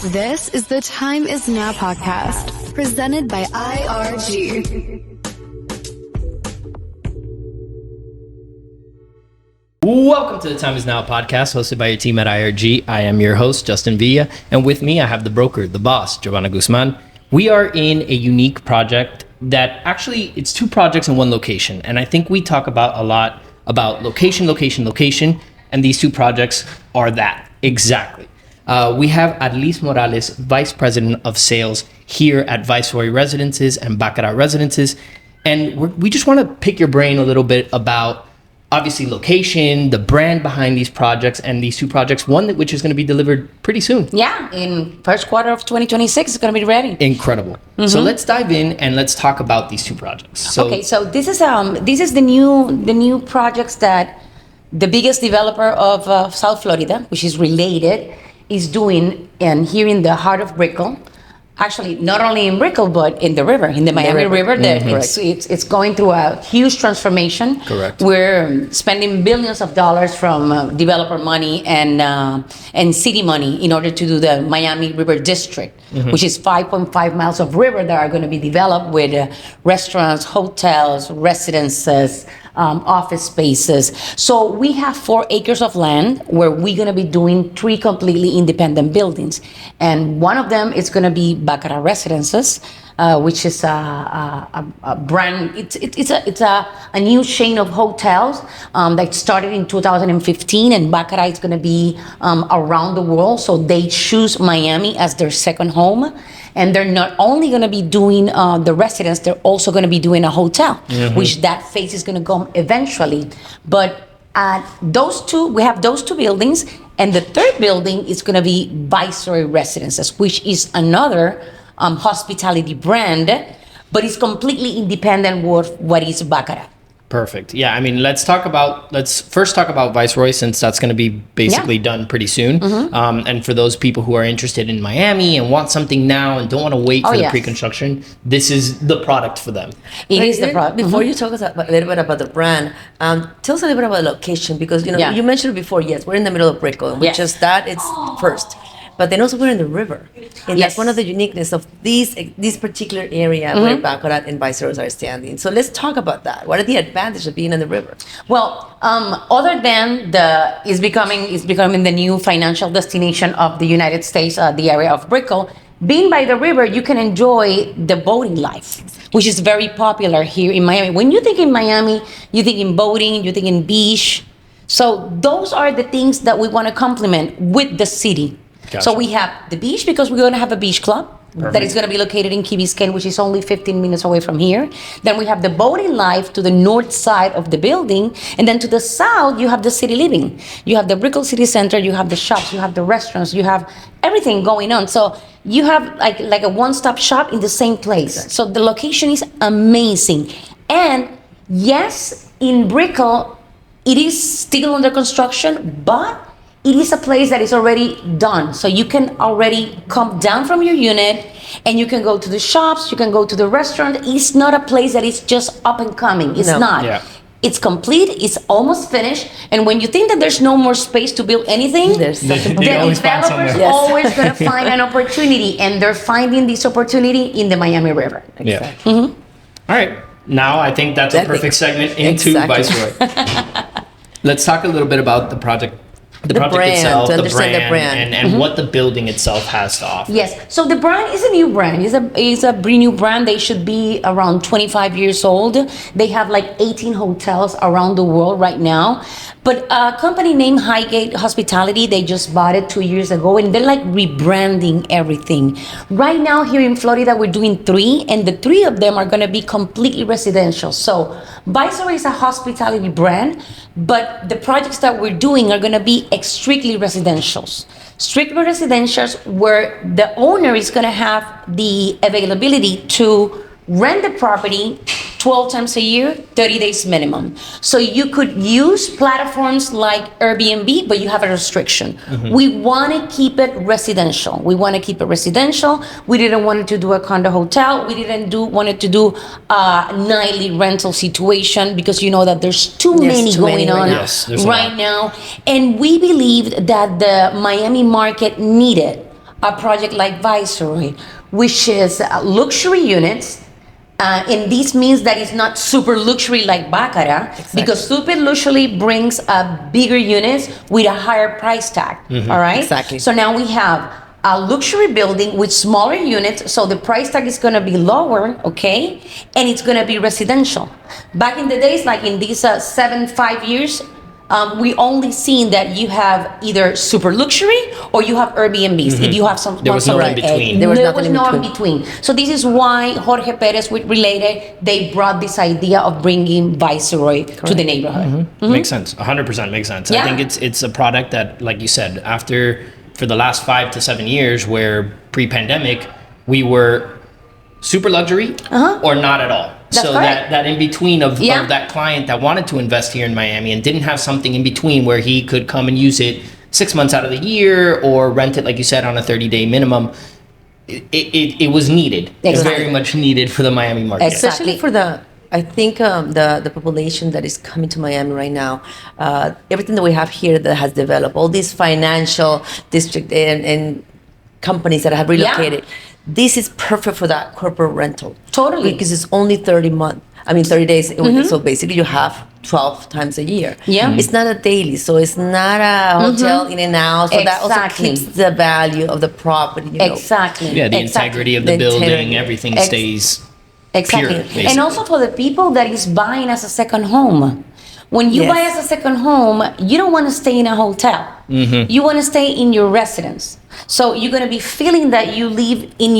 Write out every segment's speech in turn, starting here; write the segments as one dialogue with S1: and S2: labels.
S1: This is the Time Is Now podcast, presented by IRG.
S2: Welcome to the Time Is Now podcast, hosted by your team at IRG. I am your host, Justin Villa, and with me I have the broker, the boss, Giovanna Guzman. We are in a unique project that actually, it's two projects in one location, and I think we talk about a lot about location, and these two projects are that, exactly. We have Arlyz Morales, Vice President of Sales here at Viceroy Residences and Baccarat Residences. And we just want to pick your brain a little bit about, obviously, location, the brand behind these projects and these two projects, one which is going to be delivered pretty soon.
S3: Yeah, in first quarter of 2026, it's going to be ready.
S2: Incredible. Mm-hmm. So let's dive in and let's talk about these two projects.
S3: So this is the new projects that the biggest developer of South Florida, which is Related, is doing, and here in the heart of Brickell. Actually, not only in Brickell, but in the river, in the Miami River. Mm-hmm. It's going through a huge transformation.
S2: Correct.
S3: We're spending billions of dollars from developer money and city money in order to do the Miami River District, mm-hmm. which is 5.5 miles of river that are going to be developed with restaurants, hotels, residences, office spaces. So we have 4 acres of land where we're going to be doing 3 completely independent buildings. And one of them is going to be Baccarat Residences, which is a brand. It's a new chain of hotels that started in 2015, and Baccarat is going to be around the world. So they choose Miami as their second home. And they're not only going to be doing the residence, they're also going to be doing a hotel, mm-hmm. which that phase is going to come eventually. But we have those 2 buildings, and the 3rd building is going to be Viceroy Residences, which is another hospitality brand, but it's completely independent of what is Baccarat.
S2: Perfect. Yeah, I mean, let's first talk about Viceroy, since that's going to be basically done pretty soon. Mm-hmm. And for those people who are interested in Miami and want something now and don't want to wait for the pre-construction, this is the product for them.
S3: It is the product.
S4: Before you talk a little bit about the brand, tell us a little bit about the location, because you mentioned it before. Yes, we're in the middle of Brickell, and it's first. But then also we're in the river. And that's one of the uniqueness of this particular area, mm-hmm. where Baccarat and Viceroy are standing. So let's talk about that. What are the advantages of being in the river?
S3: Well, other than it's becoming the new financial destination of the United States, the area of Brickell, being by the river, you can enjoy the boating life, which is very popular here in Miami. When you think in Miami, you think in boating, you think in beach. So those are the things that we want to complement with the city. Gotcha. So we have the beach, because we're going to have a beach club. Perfect. That is going to be located in Key Biscayne, which is only 15 minutes away from here. Then we have the boating life to the north side of the building. And then to the south, you have the city living. You have the Brickell City Center, you have the shops, you have the restaurants, you have everything going on. So you have like a one-stop shop in the same place. Exactly. So the location is amazing. And yes, in Brickell, it is still under construction, but it is a place that is already done. So you can already come down from your unit and you can go to the shops, you can go to the restaurant. It's not a place that is just up and coming. It's not. Yeah. It's complete, it's almost finished. And when you think that there's no more space to build anything, the developers always going to find an opportunity, and they're finding this opportunity in the Miami River.
S2: Yeah. Mm-hmm. All right. Now I think that's a perfect segment into Viceroy. Let's talk a little bit about the project. The project
S4: brand,
S2: itself,
S4: the brand,
S2: and
S3: mm-hmm.
S2: what the building itself has to offer.
S3: Yes, so the brand is a new brand. It's a brand new brand. They should be around 25 years old. They have like 18 hotels around the world right now. But a company named Highgate Hospitality, they just bought it 2 years ago, and they're like rebranding everything. Right now here in Florida, we're doing 3, and the 3 of them are going to be completely residential. So Viceroy is a hospitality brand, but the projects that we're doing are going to be strictly residentials. Strictly residentials where the owner is going to have the availability to rent the property 12 times a year, 30 days minimum. So you could use platforms like Airbnb, but you have a restriction. Mm-hmm. We want to keep it residential. We didn't want to do a condo hotel. We didn't wanted to do a nightly rental situation, because you know that there's too many going on right now. And we believed that the Miami market needed a project like Viceroy, which is luxury units. And this means that it's not super luxury like Baccarat, because super luxury brings bigger units with a higher price tag. All right?
S4: Exactly.
S3: So now we have a luxury building with smaller units, so the price tag is going to be lower, okay? And it's going to be residential. Back in the days, like in these 5 years, we only seen that you have either super luxury or you have Airbnbs. If you have some,
S2: there was no in between.
S3: There was no in between. So this is why Jorge Perez with Related, they brought this idea of bringing Viceroy to the neighborhood.
S2: Makes sense. 100% makes sense. I think it's a product that, like you said, for the last 5 to 7 years, where pre-pandemic we were super luxury or not at all.
S3: That's
S2: so
S3: correct.
S2: that in between of that client that wanted to invest here in Miami and didn't have something in between where he could come and use it 6 months out of the year or rent it, like you said, on a 30-day minimum, it was needed. It's very much needed for the Miami market.
S4: Especially for I think the population that is coming to Miami right now, everything that we have here that has developed, all these financial district and companies that have relocated, this is perfect for that corporate rental.
S3: Totally.
S4: Because it's only 30 days. So basically you have 12 times a year.
S3: Yeah.
S4: It's not a daily, so it's not a hotel in and out. So that also keeps the value of the property.
S3: Exactly.
S2: Yeah, the integrity of the building, everything stays pure,
S3: And also for the people that is buying as a second home. When you buy as a second home, you don't want to stay in a hotel. You want to stay in your residence. So you're going to be feeling that you live in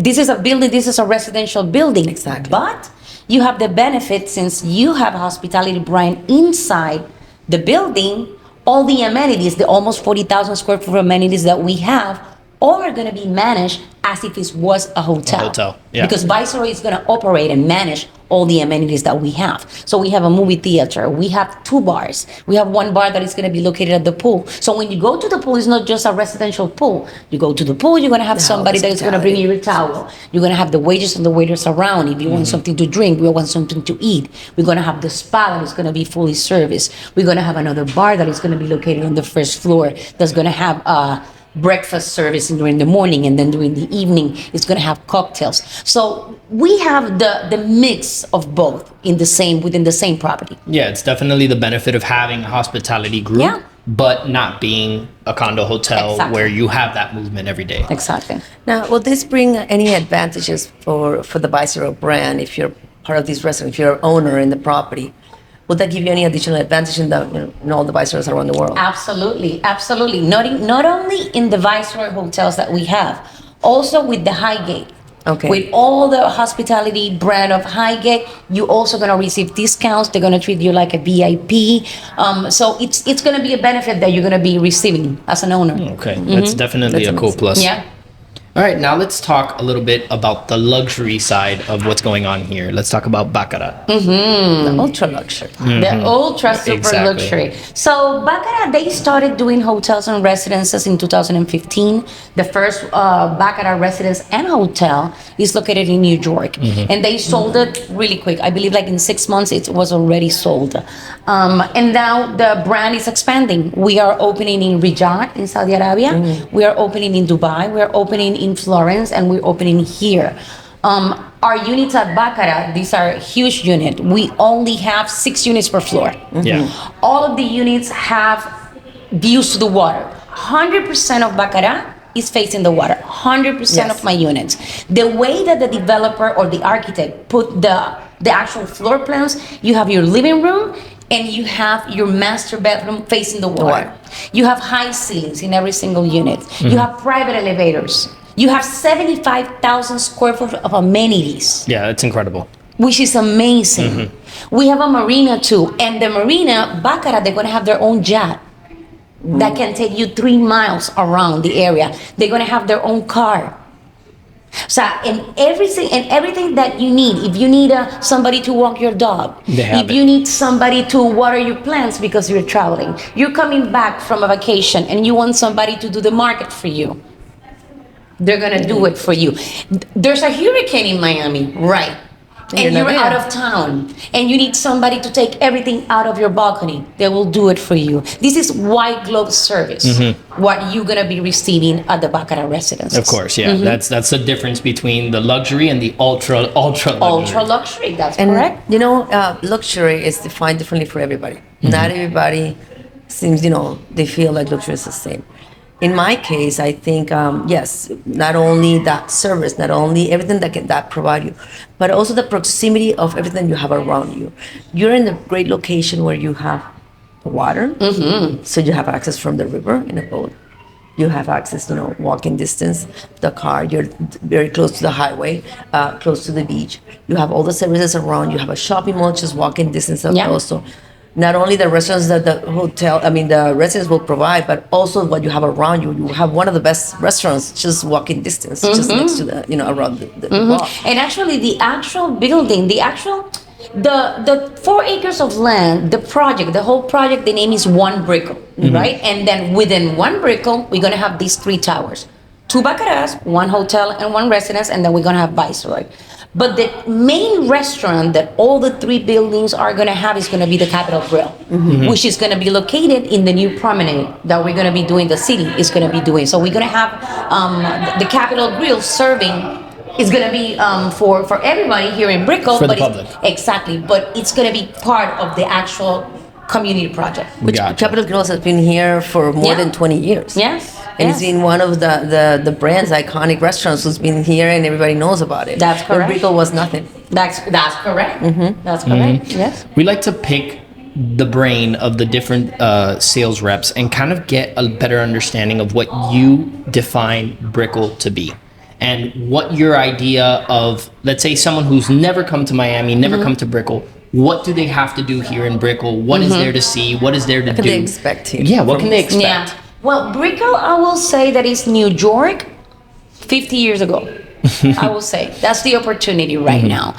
S3: this is a building, this is a residential building.
S4: Exactly.
S3: But you have the benefit, since you have a hospitality brand inside the building, all the amenities, the almost 40,000 square foot amenities that we have, all are going to be managed as if it was a hotel. Because Viceroy is going to operate and manage all the amenities that we have. So we have a movie theater, we have 2 bars, we have 1 bar that is going to be located at the pool. So when you go to the pool, it's not just a residential pool. You go to the pool, you're going to have somebody that is going to bring you your towel. You're going to have the waiters and the waiters around. If you want something to drink, we want something to eat. We're going to have the spa that is going to be fully serviced. We're going to have another bar that is going to be located on the first floor that's going to have breakfast service during the morning, and then during the evening it's going to have cocktails. So we have the mix of both within the same property.
S2: Yeah, it's definitely the benefit of having a hospitality group, but not being a condo hotel where you have that movement every day.
S3: Exactly.
S4: Now, will this bring any advantages for the Viceroy brand if you're part of this restaurant, if you're an owner in the property? Would that give you any additional advantage in all the Viceroys around the world?
S3: Absolutely. Not only in the Viceroy hotels that we have, also with the Highgate.
S4: Okay.
S3: With all the hospitality brand of Highgate, you also going to receive discounts. They're going to treat you like a VIP. So it's going to be a benefit that you're going to be receiving as an owner.
S2: Okay, that's definitely a cool plus.
S3: Yeah.
S2: All right, now let's talk a little bit about the luxury side of what's going on here. Let's talk about Baccarat.
S4: The ultra luxury.
S3: The ultra super luxury. So Baccarat, they started doing hotels and residences in 2015. The first Baccarat residence and hotel is located in New York. And they sold it really quick. I believe like in 6 months it was already sold. And now the brand is expanding. We are opening in Riyadh in Saudi Arabia. We are opening in Dubai. We are opening in Florence, and we're opening here. Our units at Baccarat, these are huge units. We only have 6 units per floor. All of the units have views to the water. 100% of Baccarat is facing the water. 100% of my units. The way that the developer or the architect put the actual floor plans, you have your living room and you have your master bedroom facing the water. You have high ceilings in every single unit. You have private elevators. You have 75,000 square foot of amenities.
S2: Yeah, it's incredible.
S3: Which is amazing. We have a marina too. And the marina, Baccarat, they're going to have their own jet that can take you 3 miles around the area. They're going to have their own car. So, and everything that you need, if you need somebody to walk your dog, if you need somebody to water your plants because you're traveling, you're coming back from a vacation and you want somebody to do the market for you, they're going to do it for you. There's a hurricane in Miami, right? and you're out of town, and you need somebody to take everything out of your balcony, they will do it for you. This is white glove service, what you're gonna be receiving at the Baccarat residence.
S2: Of course, yeah. That's the difference between the luxury and the ultra luxury.
S3: Ultra luxury, that's correct.
S4: You know, luxury is defined differently for everybody. Not everybody seems, they feel like luxury is the same. In my case, I think, yes, not only that service, not only everything that provide you, but also the proximity of everything you have around you. You're in a great location where you have water, so you have access from the river in a boat. You have access, walking distance, the car, you're very close to the highway, close to the beach. You have all the services around, you have a shopping mall, just walking distance also. Not only the restaurants that the residents will provide, but also what you have around you. You have one of the best restaurants just walking distance, just next to the, around the walk.
S3: And actually, the actual building, the 4 acres of land, the whole project, the name is One Brickell, right? And then within One Brickell, we're going to have these 3 towers. 2 Baccarats, 1 hotel, and 1 residence, and then we're going to have Viceroy. But the main restaurant that all the 3 buildings are going to have is going to be the Capitol Grill, which is going to be located in the new promenade that we're going to be doing, the city is going to be doing. So we're going to have the Capitol Grill serving. It's going to be for everybody here in Brickell.
S2: For the public.
S3: Exactly. But it's going to be part of the actual community project.
S4: Which Capitol Grill has been here for more than 20 years.
S3: Yes.
S4: And it's been one of the brand's iconic restaurants who's been here and everybody knows about it.
S3: That's correct.
S4: When Brickell was nothing.
S3: That's correct. That's correct. Yes.
S2: We like to pick the brain of the different sales reps and kind of get a better understanding of what you define Brickell to be. And what your idea of, let's say, someone who's never come to Miami, never come to Brickell, what do they have to do here in Brickell? What is there to see? What is there to do?
S4: What can they expect here?
S2: Yeah, what can they expect?
S3: Yeah. Well, Brickell, I will say that is New York 50 years ago. I will say that's the opportunity right now.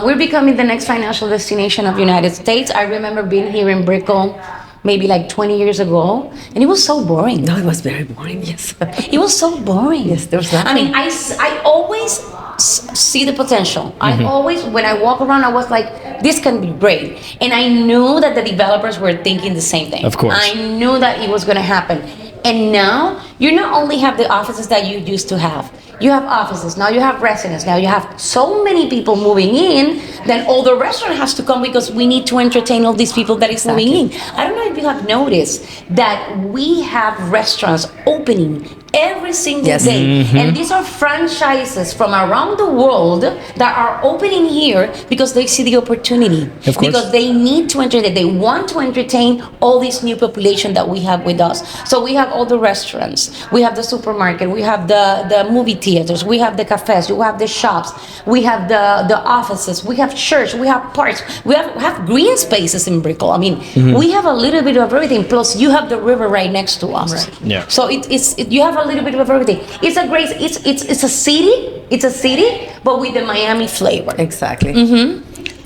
S3: We're becoming the next financial destination of United States. I remember being here in Brickell maybe like 20 years ago, and it was so boring.
S4: No, it was very boring, yes.
S3: It was so boring.
S4: Yes, there was nothing.
S3: I mean, I always see the potential. I always, when I walk around, I was like, this can be great. And I knew that the developers were thinking the same thing.
S2: Of course.
S3: I knew that it was going to happen. And now, you not only have the offices that you used to have, you have offices, now you have residents, now you have so many people moving in, then all the restaurant has to come because we need to entertain all these people that is moving in. I don't know if you have noticed that we have restaurants opening every single day. And these are franchises from around the world that are opening here because they see the opportunity.
S2: Of course.
S3: Because they need to entertain, they want to entertain all this new population that we have with us. So we have all the restaurants, we have the supermarket, we have the movie theaters, we have the cafes, we have the shops, we have the offices, we have church, we have parks, we have green spaces in Brickell. I mean, we have a little bit of everything. Plus, you have the river right next to us.
S2: Right. Yeah.
S3: So you have a little bit of everything. It's a great. It's a city. It's a city, but with the Miami flavor.
S4: Exactly.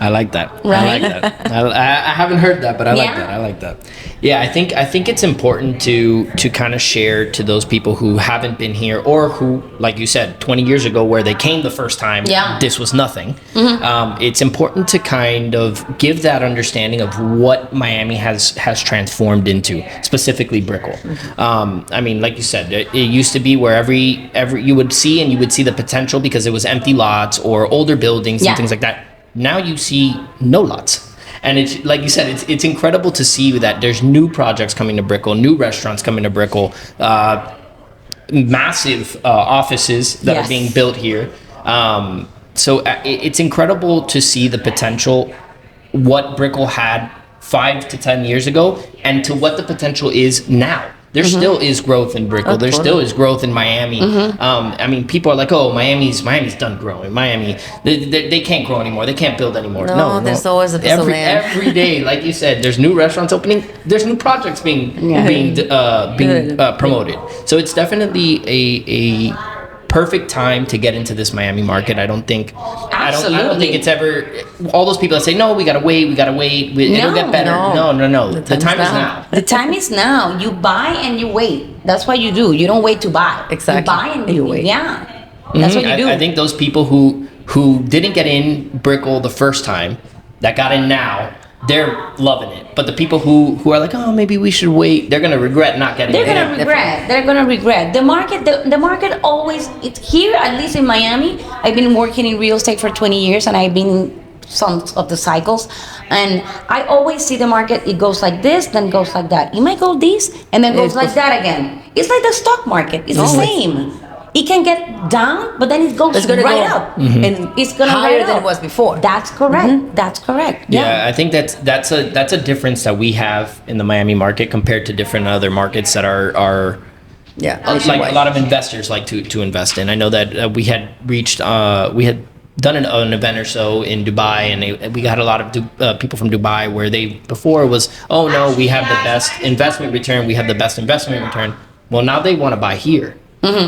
S2: I like that.
S3: Right?
S2: I like that. I haven't heard that, but I like that. I like that. Yeah, I think it's important to kind of share to those people who haven't been here or who, like you said, 20 years ago where they came the first time, this was nothing. It's important to kind of give that understanding of what Miami has transformed into, specifically Brickell. I mean, like you said, it used to be where every you would see the potential because it was empty lots or older buildings and things like that. Now you see no lots. And it's like you said, it's incredible to see that there's new projects coming to Brickell, new restaurants coming to Brickell, massive offices that are being built here. So it's incredible to see the potential, what Brickell had 5 to 10 years ago, and to what the potential is now. There still is growth in Brickell. There still is growth in Miami. I mean, people are like, "Oh, Miami's done growing. Miami, they can't grow anymore. They can't build anymore." No,
S4: there's always a piece of land.
S2: Every day, like you said, there's new restaurants opening. There's new projects being promoted. So it's definitely a perfect time to get into this Miami market. I don't think it's ever all those people that say, no, we gotta wait, it'll get better. No. The time is now.
S3: The time is now. You buy and you wait. That's what you do. You don't wait to buy.
S4: Exactly.
S3: You buy and you wait. Yeah. That's what you do.
S2: I think those people who who didn't get in Brickell the first time, that got in now, they're loving it. But the people who are like, oh, maybe we should wait, they're gonna regret not getting in.
S3: They're gonna regret. The market always, it's here, at least in Miami. I've been working in real estate for 20 years, and I've been some of the cycles, and I always see the market, it goes like this, then goes like that. It might go this, and then goes like that again. It's like the stock market. It's the same. It can get down, but then it goes right up, and it's gonna
S4: higher than it was before.
S3: That's correct. That's correct.
S2: Yeah, I think that's a difference that we have in the Miami market compared to different other markets that are like a lot of investors like to invest in. I know that we had done an event or so in Dubai, and we got a lot of people from Dubai where before was, oh no, we have the best investment return. Well, now they want to buy here.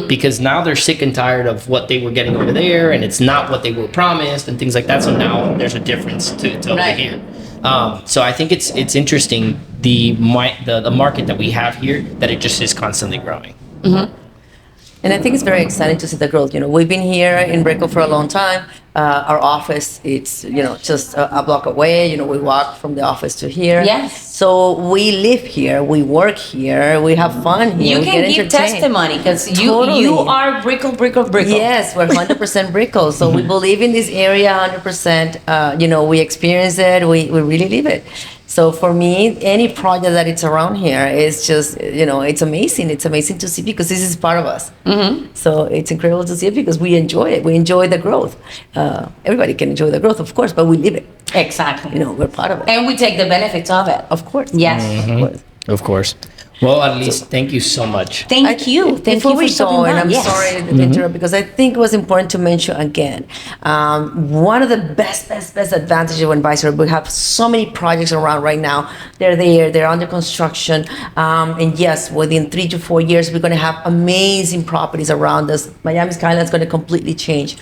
S2: Because now they're sick and tired of what they were getting over there, and it's not what they were promised and things like that. So now there's a difference to over here. So I think it's interesting the market that we have here, that it just is constantly growing.
S4: And I think it's very exciting to see the growth. We've been here in Brickell for a long time. Our office, it's just a block away. We walk from the office to here.
S3: Yes.
S4: So we live here, we work here, we have fun here.
S3: You can give testimony because you are Brickell.
S4: Yes, we're 100% Brickell. So we believe in this area 100%. We experience it. We really live it. So for me, any project that it's around here is just, it's amazing. It's amazing to see because this is part of us. So it's incredible to see it because we enjoy it. We enjoy the growth. Everybody can enjoy the growth, of course, but we live it.
S3: Exactly.
S4: We're part of it.
S3: And we take the benefits of it.
S4: Of course.
S3: Yes.
S2: Of course. Well, Arlyz, thank you so much.
S3: Thank you. Thank
S4: Before
S3: you
S4: we go, and I'm sorry to interrupt because I think it was important to mention again, one of the best advantages when Viceroy, we have so many projects around right now. They're under construction, and yes, within 3 to 4 years, we're going to have amazing properties around us. Miami Skyline is going to completely change.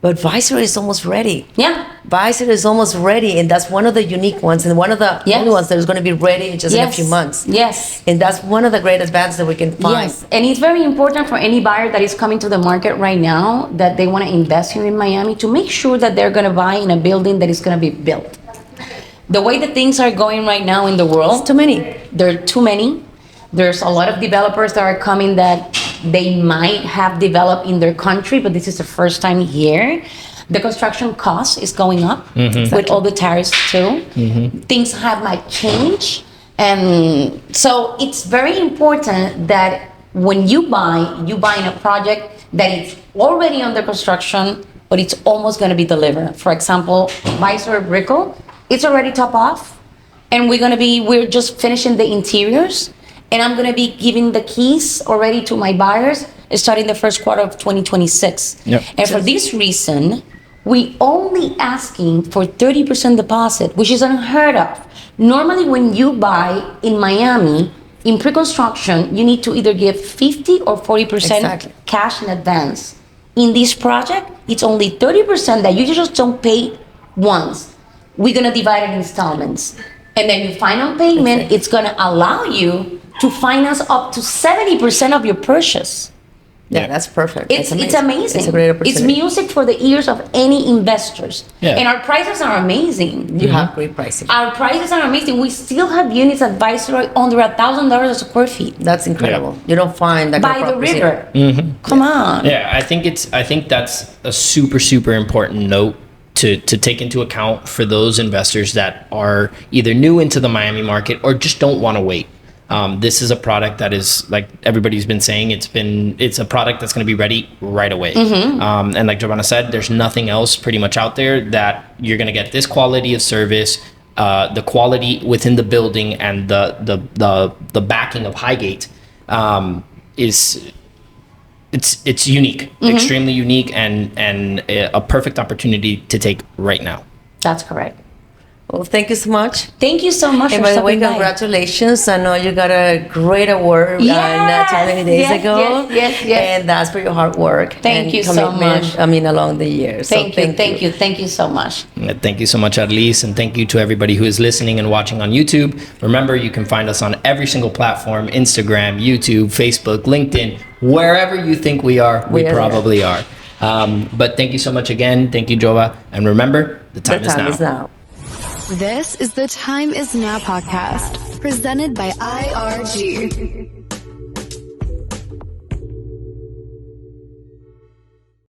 S4: But Viceroy is almost ready.
S3: Yeah.
S4: Viceroy is almost ready, and that's one of the unique ones, and one of the only ones that is going to be ready in just in a few months.
S3: Yes.
S4: And that's one of the great advantages that we can find.
S3: Yes. And it's very important for any buyer that is coming to the market right now that they want to invest here in Miami to make sure that they're going to buy in a building that is going to be built. The way that things are going right now in the world,
S4: it's too many.
S3: There are too many. There's a lot of developers that are coming that they might have developed in their country, but this is the first time here. The construction cost is going up with all the tariffs too. Things might change. And so it's very important that when you buy in a project that is already under construction, but it's almost going to be delivered. For example, Viceroy Brickell, it's already top off, and we're just finishing the interiors. And I'm going to be giving the keys already to my buyers starting the first quarter of 2026.
S2: Yep.
S3: And for this reason, we only asking for 30% deposit, which is unheard of. Normally, when you buy in Miami, in pre-construction, you need to either give 50 or 40% cash in advance. In this project, it's only 30% that you just don't pay once. We're going to divide it in installments. And then your final payment, it's going to allow you to finance up to 70% of your purchase.
S4: Yeah, that's perfect.
S3: It's amazing.
S4: It's a great opportunity.
S3: It's music for the ears of any investors.
S2: Yeah.
S3: And our prices are amazing.
S4: You have great pricing.
S3: Our prices are amazing. We still have units at Viceroy under $1,000 a square feet.
S4: That's incredible.
S2: Yeah.
S4: You don't find that
S3: by the river. Come on.
S2: Yeah, I think that's a super important note to take into account for those investors that are either new into the Miami market or just don't want to wait. This is a product that is, like everybody's been saying, it's a product that's going to be ready right away. And like Giovanna said, there's nothing else pretty much out there that you're going to get this quality of service, the quality within the building, and the backing of Highgate it's unique, extremely unique, and a perfect opportunity to take right now.
S3: That's correct.
S4: Well, thank you so much.
S3: Thank you so much.
S4: And
S3: for
S4: by the way,
S3: stopping by.
S4: Congratulations. I know you got a great award not too many days ago.
S3: Yes.
S4: And that's for your hard work.
S3: Thank you so much.
S4: Along the years.
S3: Thank you so much.
S2: Thank you so much, Arlyz, and thank you to everybody who is listening and watching on YouTube. Remember, you can find us on every single platform: Instagram, YouTube, Facebook, LinkedIn, wherever you think we are, we probably are. But thank you so much again. Thank you, Jova. And remember, the time is now.
S1: This is the Time Is Now podcast, presented by IRG.